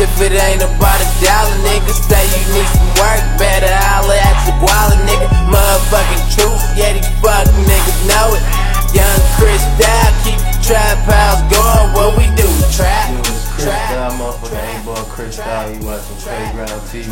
if it ain't about $1. Niggas say you need some work, better holler at your wallet, nigga. Motherfucking truth, yeah, these fuck niggas know it. Young Chris Dow, keep the trap house going. What we do? Trap. Chris Dow, motherfucking A-Ball Chris Dow. You watching Playground TV,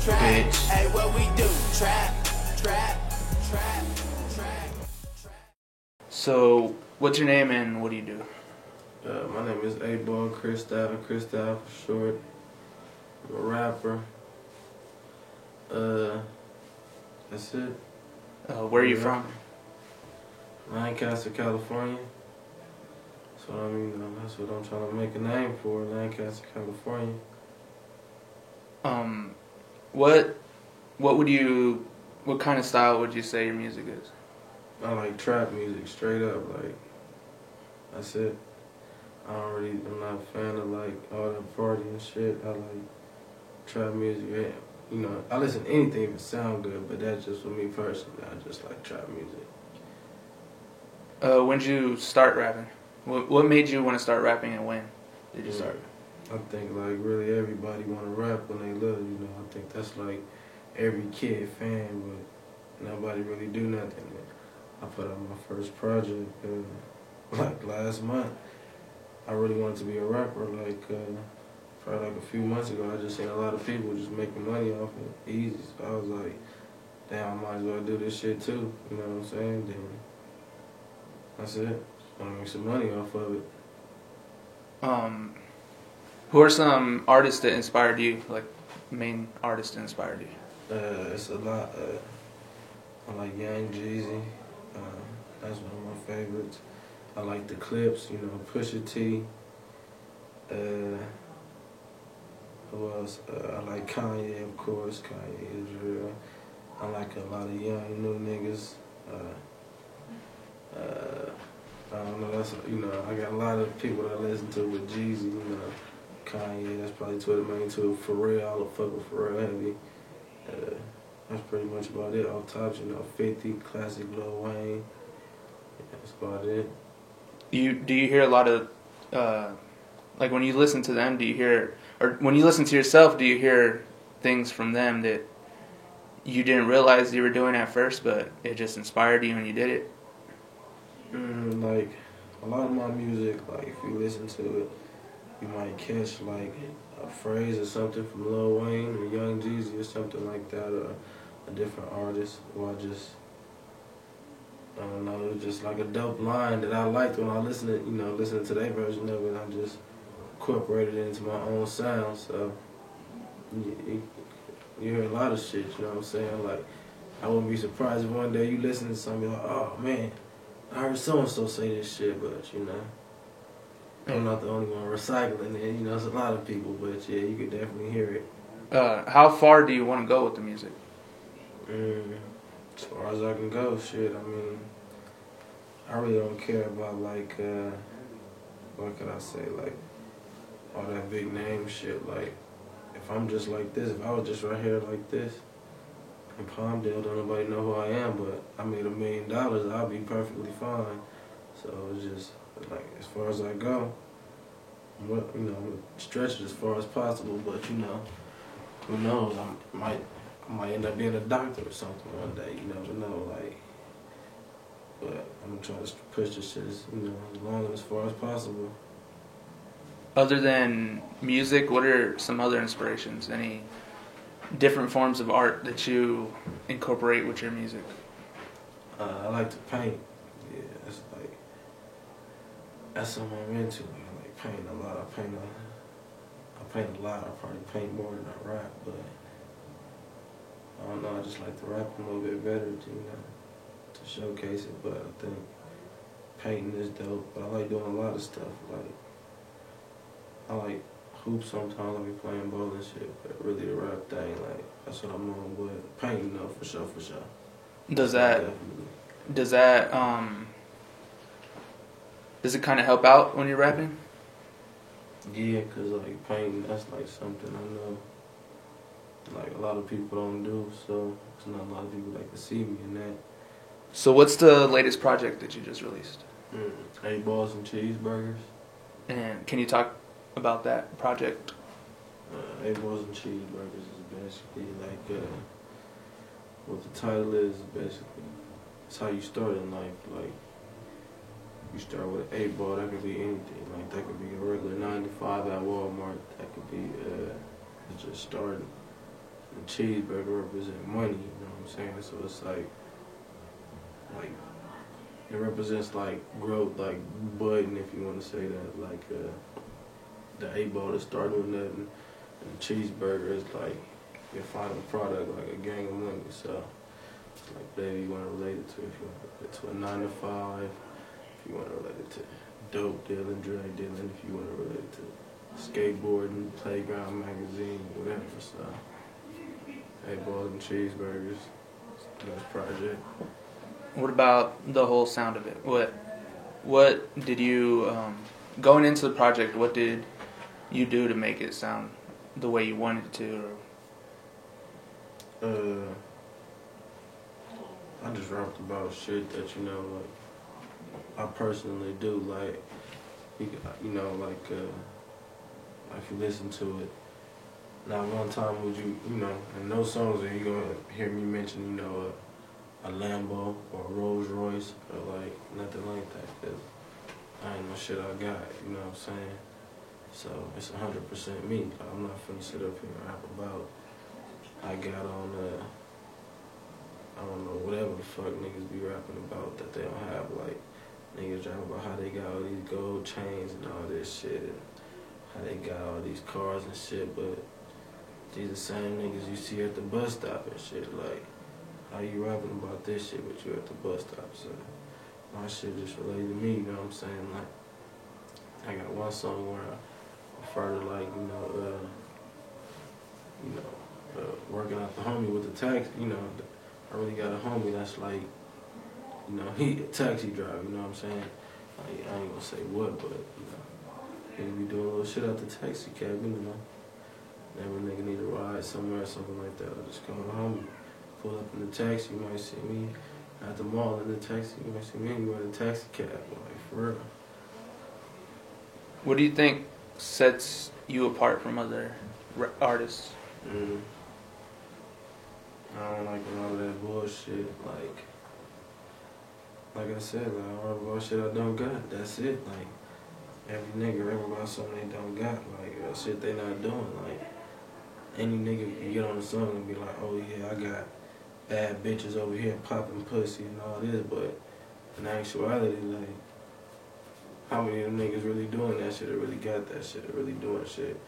bitch. Hey, what we do? Trap. So, what's your name and what do you do? My name is A-Ball Chris Dow for short. I'm a rapper. That's it. Where are you from? Lancaster, California. That's what that's what I'm trying to make a name for, Lancaster, California. What kind of style would you say your music is? I like trap music, straight up, like, that's it. I'm not a fan of like all that party and shit. I like trap music. Yeah. You know, I listen to anything if it sound good, but that's just for me personally. I just like trap music. When did you start rapping? What made you want to start rapping and when did you start? I think like really everybody want to rap when they little, you know. I think that's like every kid fan, but nobody really do nothing. I put out my first project like last month. I really wanted to be a rapper, like probably like a few months ago. I just seen a lot of people just making money off it easy. So I was like, damn, I might as well do this shit too. You know what I'm saying? Then that's it. I want to make some money off of it. Who are some artists that inspired you? Like main artists that inspired you? It's a lot. I like Young Jeezy. That's one of my favorites. I like the Clips, you know, Pusha T. Who else? I like Kanye, of course. Kanye is real. I like a lot of young, new niggas. I don't know, that's, you know, I got a lot of people that I listen to with Jeezy, you know. Kanye, that's probably two of the main two. Pharrell, I fuck with Pharrell heavy. That's pretty much about it. Off tops, you know, 50, classic Lil Wayne. Yeah, that's about it. Do you hear a lot of, like when you listen to them, do you hear, or when you listen to yourself, do you hear things from them that you didn't realize you were doing at first, but it just inspired you and you did it? Like, a lot of my music, like, if you listen to it, you might catch, like, a phrase or something from Lil Wayne or Young Jeezy or something like that, or a different artist, or I don't know, it was just like a dope line that I liked when I listened to their version of it. I just incorporated it into my own sound. So you hear a lot of shit, you know what I'm saying? Like, I wouldn't be surprised if one day you listen to something like, oh man, I heard so-and-so say this shit, but you know, I'm not the only one recycling it. You know, it's a lot of people, but yeah, you could definitely hear it. How far do you want to go with the music? As far as I can go, shit, I mean, I really don't care about, like, what could I say, like, all that big name shit. Like, if I'm just like this, if I was just right here like this, in Palmdale, don't nobody know who I am, but I made $1 million, I'll be perfectly fine. So it's just, like, as far as I go, you know, I'm gonna stretch it as far as possible, but, you know, who knows, I might end up being a doctor or something one day, you never know, like, but I'm gonna try to push this shit as, you know, as long and as far as possible. Other than music, what are some other inspirations? Any different forms of art that you incorporate with your music? I like to paint. Yeah, that's something I'm into. I like painting a lot. I paint a lot. I probably paint more than I rap, but I don't know, I just like to rap a little bit better to, you know, to showcase it, but I think painting is dope. But I like doing a lot of stuff. Like, I like hoops sometimes, I be playing ball and shit, but really the rap thing, like, that's what I'm on. But painting, though, for sure. Does it kind of help out when you're rapping? Yeah, because, like, painting, that's, like, something I know, like, a lot of people don't do, so there's not a lot of people that can see me in that. So what's the latest project that you just released? 8 balls and cheeseburgers. And can you talk about that project? Eight balls and cheeseburgers is basically like what the title is basically. It's how you start in life. Like you start with an 8 ball. That could be anything. Like that could be a regular 9 to 5 at Walmart. That could be just starting. And cheeseburger represent money. You know what I'm saying? So it's like it represents like growth, like budding, if you want to say that. Like the 8 ball is starting with nothing. And the cheeseburger is like your final product, like a gang of money. So it's like whatever you want to relate it to. If you want to relate it to a 9 to 5, if you want to relate it to dope dealing, drug dealing, if you want to relate it to skateboarding, playground magazine, whatever. So 8 balls and cheeseburgers. That's project. What about the whole sound of it? What did you going into the project? What did you do to make it sound the way you wanted it to? Or? I just rapped about shit that like I personally do. Like like if you listen to it. Now, one time would you in those songs are you gonna hear me mention a Lambo or a Rolls Royce or like nothing like that, cause I ain't no shit I got, you know what I'm saying? So it's 100% me. I'm not finna sit up here and rap about I got on I don't know, whatever the fuck niggas be rapping about that they don't have. Like niggas rap about how they got all these gold chains and all this shit and how they got all these cars and shit, but these the same niggas you see at the bus stop and shit. Like, how you rapping about this shit but you at the bus stop? So my shit just related to me, you know what I'm saying? Like, I got one song where I refer to like, working out the homie with the taxi, I really got a homie that's like, he a taxi driver, you know what I'm saying? Like, I ain't gonna say what, but, he be doing a little shit out the taxi cab, Whenever a nigga need a ride somewhere or something like that, I just call the homie. Pull up in the taxi, you might see me at the mall in the taxi, you might see me anywhere in the taxi cab, like, for real. What do you think sets you apart from other artists? I don't like a lot of that bullshit. Like I said, like, I rap about shit I don't got. That's it. Like, every nigga rap about something they don't got. Like, shit they not doing. Like, any nigga can get on the song and be like, oh yeah, I got bad bitches over here popping pussy and all this, but in actuality, like, how many of them niggas really doing that shit or really got that shit or really doing shit?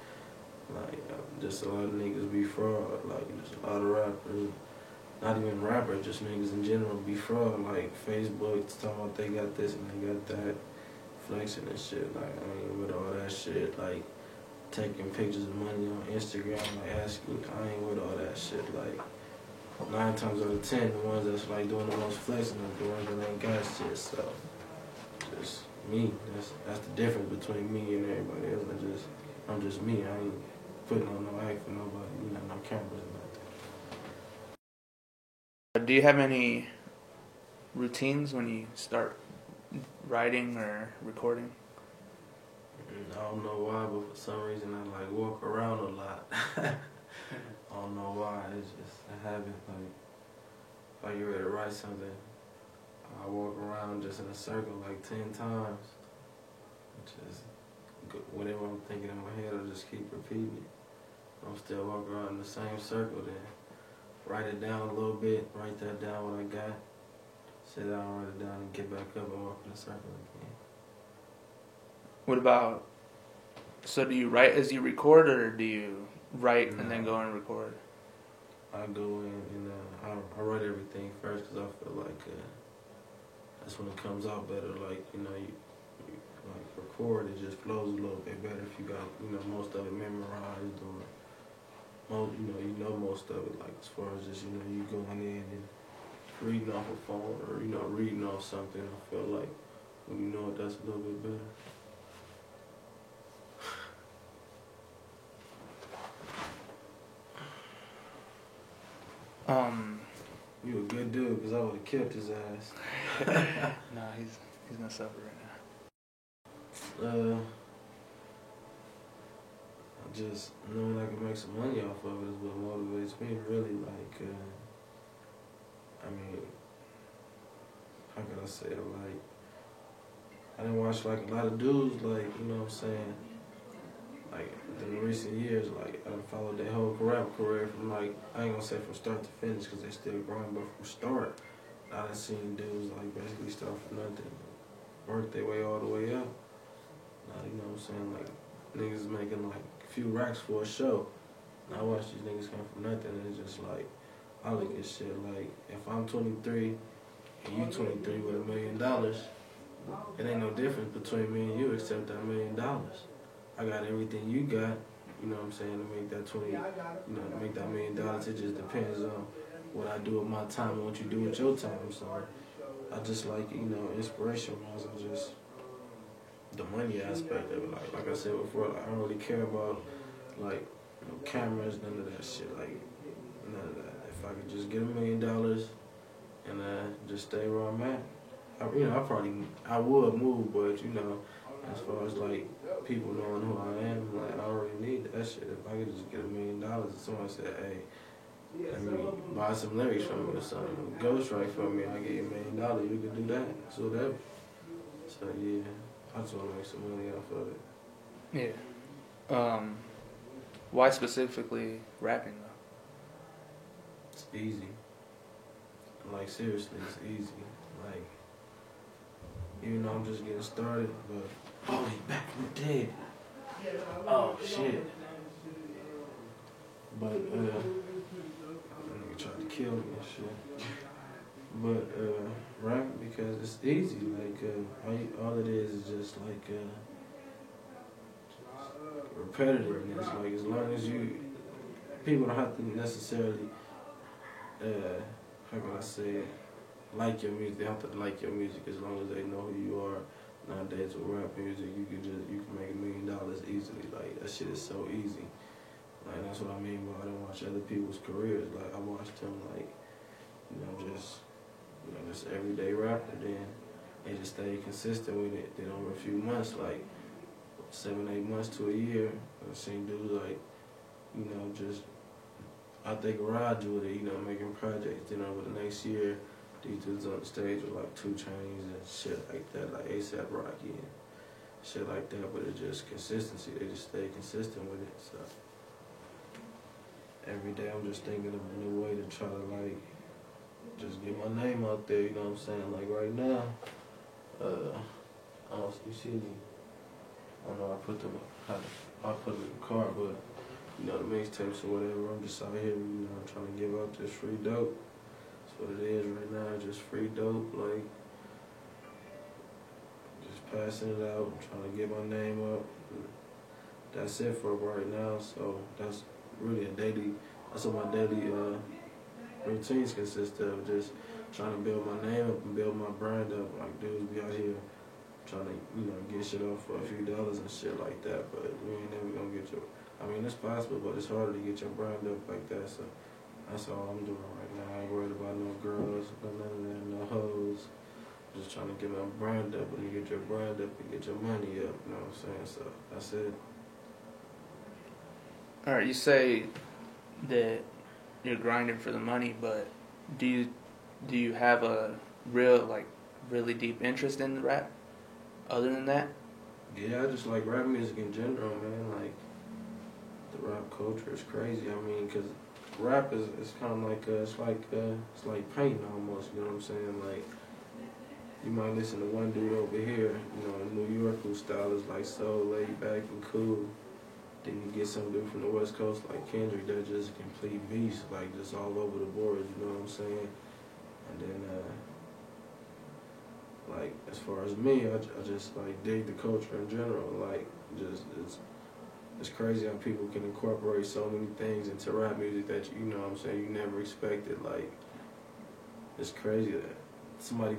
Like, just a lot of niggas be fraud. Like, just a lot of rappers, not even rappers, just niggas in general be fraud. Like, Facebook talking about they got this and they got that, flexing and shit. Like, I ain't with all that shit. Like, taking pictures of money on Instagram, like, asking, I ain't with all that shit. Like, 9 times out of 10, the ones that's like doing the most flexing are the ones that ain't got shit. So, just me. That's the difference between me and everybody else. I'm just me. I ain't putting on no act for nobody, no cameras and nothing. Do you have any routines when you start writing or recording? I don't know why, but for some reason I like walk around a lot. I don't know why. It's just a habit. Like, if I get ready to write something, I walk around just in a circle like 10 times. Just whatever I'm thinking in my head, I just keep repeating it. I'm still walking around in the same circle. Then write it down a little bit. Write that down what I got. Sit down, write it down, and get back up and walk in the circle again. What about? So do you write as you record, or do you write and then go and record? I go in and I write everything first because I feel like that's when it comes out better. Like, you like record, it just flows a little bit better if you got most of it memorized or you know most of it. Like, as far as just you going in and reading off a phone or reading off something, I feel like when you know it, that's a little bit better. You a good dude, because I would have killed his ass. No, he's gonna suffer right now. just knowing I can make some money off of it is what motivates me, really. Like, I mean, how can I say it? Like, I didn't watch like a lot of dudes, like, you know what I'm saying? Like, in the recent years, like, I followed their whole rap career from, like, I ain't gonna say from start to finish because they still growing, but from start, I done seen dudes, like, basically start from nothing, work their way all the way up. Now, you know what I'm saying? Like, niggas making, like, a few racks for a show. And I watch these niggas come from nothing, and it's just like, I look at shit like, if I'm 23 and you 23 with $1 million, it ain't no difference between me and you except that $1 million. I got everything you got, you know what I'm saying, to make that 20, you know, to make that $1 million. It just depends on what I do with my time and what you do with your time. So I just like, you know, inspiration-wise, I just, the money aspect of it. Like I said before, like, I don't really care about, like, you know, cameras, none of that shit. Like, none of that. If I could just get $1 million and just stay where I'm at, I would move, but, you know, as far as, like, people knowing who I am, like, I don't really need that shit. If I could just get $1 million and someone said, hey, let me buy some lyrics from me or something, ghostwrite for me, I get you $1 million, you can do that. So whatever. So, yeah, I just want to make some money off of it. Yeah. Why specifically rapping, though? It's easy. Like, seriously, it's easy. Like, even though I'm just getting started, but oh, he's back from the dead. Oh shit. But that nigga tried to kill me and shit. But rapping because it's easy. Like all it is just like repetitiveness. Like as long as people don't have to necessarily how can I say it? Like your music, they have to like your music as long as they know who you are. Nowadays with rap music, you can make $1 million easily. Like that shit is so easy. Like that's what I mean by I don't watch other people's careers. Like I watched them like, just everyday rapper. Then they just stay consistent with it. Then over a few months, like 7-8 months to a year, I've seen dudes like, just out their garage with it, making projects. Then over the next year, these dudes on the stage with like 2 Chainz and shit like that, like A$AP Rocky and shit like that. But it's just consistency. They just stay consistent with it. So every day I'm just thinking of a new way to try to like just get my name out there. You know what I'm saying? Like right now, I don't know if you see me. I don't know. I put it in the car, but the mixtapes or whatever. I'm just out here, trying to give out this free dope. What it is right now, just free dope, like just passing it out, trying to get my name up. That's it for right now. So that's really that's what my daily routines consist of, just trying to build my name up and build my brand up. Like dudes be out here trying to get shit off for a few dollars and shit like that, but we ain't never gonna get your, it's possible, but it's harder to get your brand up like that. So that's all I'm doing right now. I ain't worried about no girls, none of that, no hoes. Just trying to get my brand up. When you get your brand up, you get your money up. You know what I'm saying? So that's it. All right, you say that you're grinding for the money, but do you have a really deep interest in the rap? Other than that? Yeah, I just like rap music in general, man. Like the rap culture is crazy. Because rap is kind of like it's like painting almost. You know what I'm saying? Like you might listen to one dude over here, in New York whose style is like so laid back and cool. Then you get some dude from the West Coast like Kendrick, they're just a complete beast, like just all over the board. You know what I'm saying? And then like as far as me, I just like dig the culture in general. Like just it's crazy how people can incorporate so many things into rap music that you never expected. Like it's crazy that somebody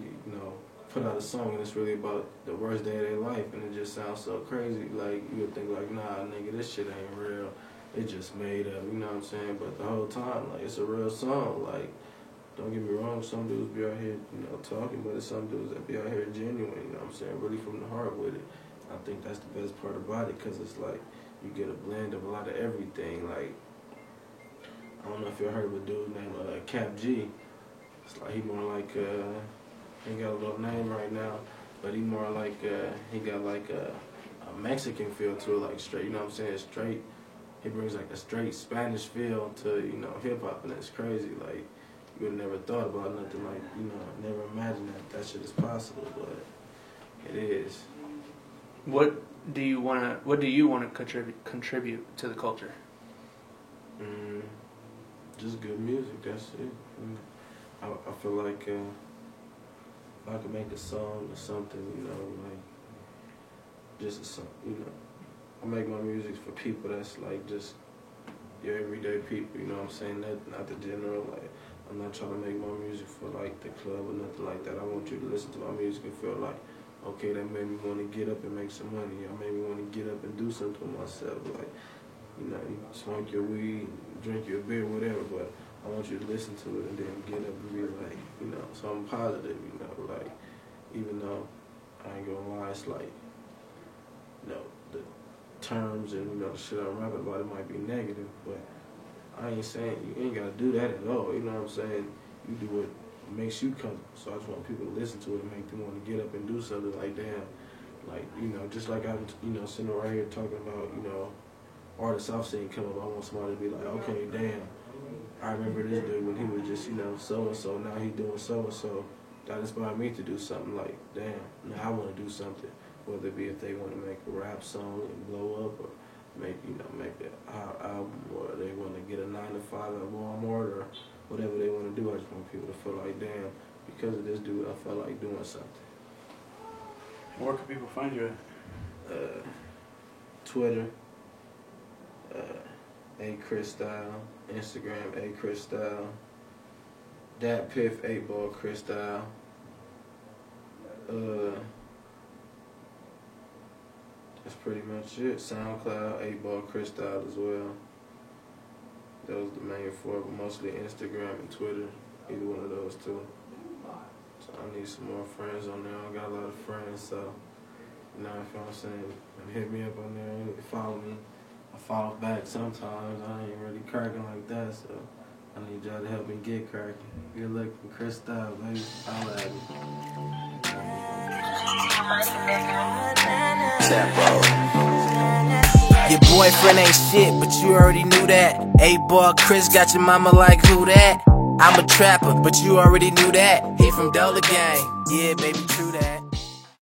put out a song and it's really about the worst day of their life and it just sounds so crazy. Like you would think like, nah, nigga, this shit ain't real. It just made up. You know what I'm saying? But the whole time, like it's a real song. Like don't get me wrong, some dudes be out here talking, but it's some dudes that be out here genuine. You know what I'm saying? Really from the heart with it. I think that's the best part about it, because it's like you get a blend of a lot of everything. Like, I don't know if you heard of a dude named Cap G. It's like he more like he got a little name right now, but he more like he got like a Mexican feel to it, like straight. You know what I'm saying? Straight. He brings like a straight Spanish feel to, you know, hip hop, and it's crazy. Like, you would never thought about nothing like, you know, never imagined that shit is possible, but it is. What do you want to contribute to the culture? Just good music. That's it. I feel like if I could make a song or something, you know, like just a song, you know. I make my music for people that's like just your everyday people, you know what I'm saying? Not the general, like, I'm not trying to make my music for like the club or nothing like that. I want you to listen to my music and feel like, okay, that made me want to get up and make some money. Or made me want to get up and do something for myself. Like, you know, you smoke your weed, drink your beer, whatever, but I want you to listen to it and then get up and be like, you know, something positive, you know, like, even though I ain't gonna lie, it's like, you know, the terms and, you know, the shit I'm rapping about, it might be negative, but I ain't saying you ain't gotta do that at all, you know what I'm saying? You do what makes you comfortable. So I just want people to listen to it and make them want to get up and do something like, damn, like, you know, just like I'm, you know, sitting right here talking about, you know, artists I've seen come up, I want somebody to be like, okay, damn, I remember this dude when he was just, you know, so-and-so, now he doing so-and-so. That inspired me to do something like, damn, now I want to do something. Whether it be if they want to make a rap song and blow up, or make, you know, make an album, or they want to get a 9-to-5 at Walmart, or whatever they want to do. I just want people to feel like, damn, because of this dude, I felt like doing something. Where can people find you at? Twitter, A.ChrisStyle, Instagram, A.ChrisStyle, DatPiff, 8Ball ChrisStyle, that's pretty much it. SoundCloud, 8Ball ChrisStyle as well. Those are the main four, but mostly Instagram and Twitter, either one of those two. So I need some more friends on there. I got a lot of friends, so, you know, if y'all saying, hit me up on there, follow me. I follow back sometimes. I ain't really cracking like that, so I need y'all to help me get cracking. Good luck from ChrisStyle, baby. Holla at me. Your boyfriend ain't shit, but you already knew that. 8Ball Chris got your mama like who that? I'm a trapper, but you already knew that. He from Dollar Gang, yeah baby, true that.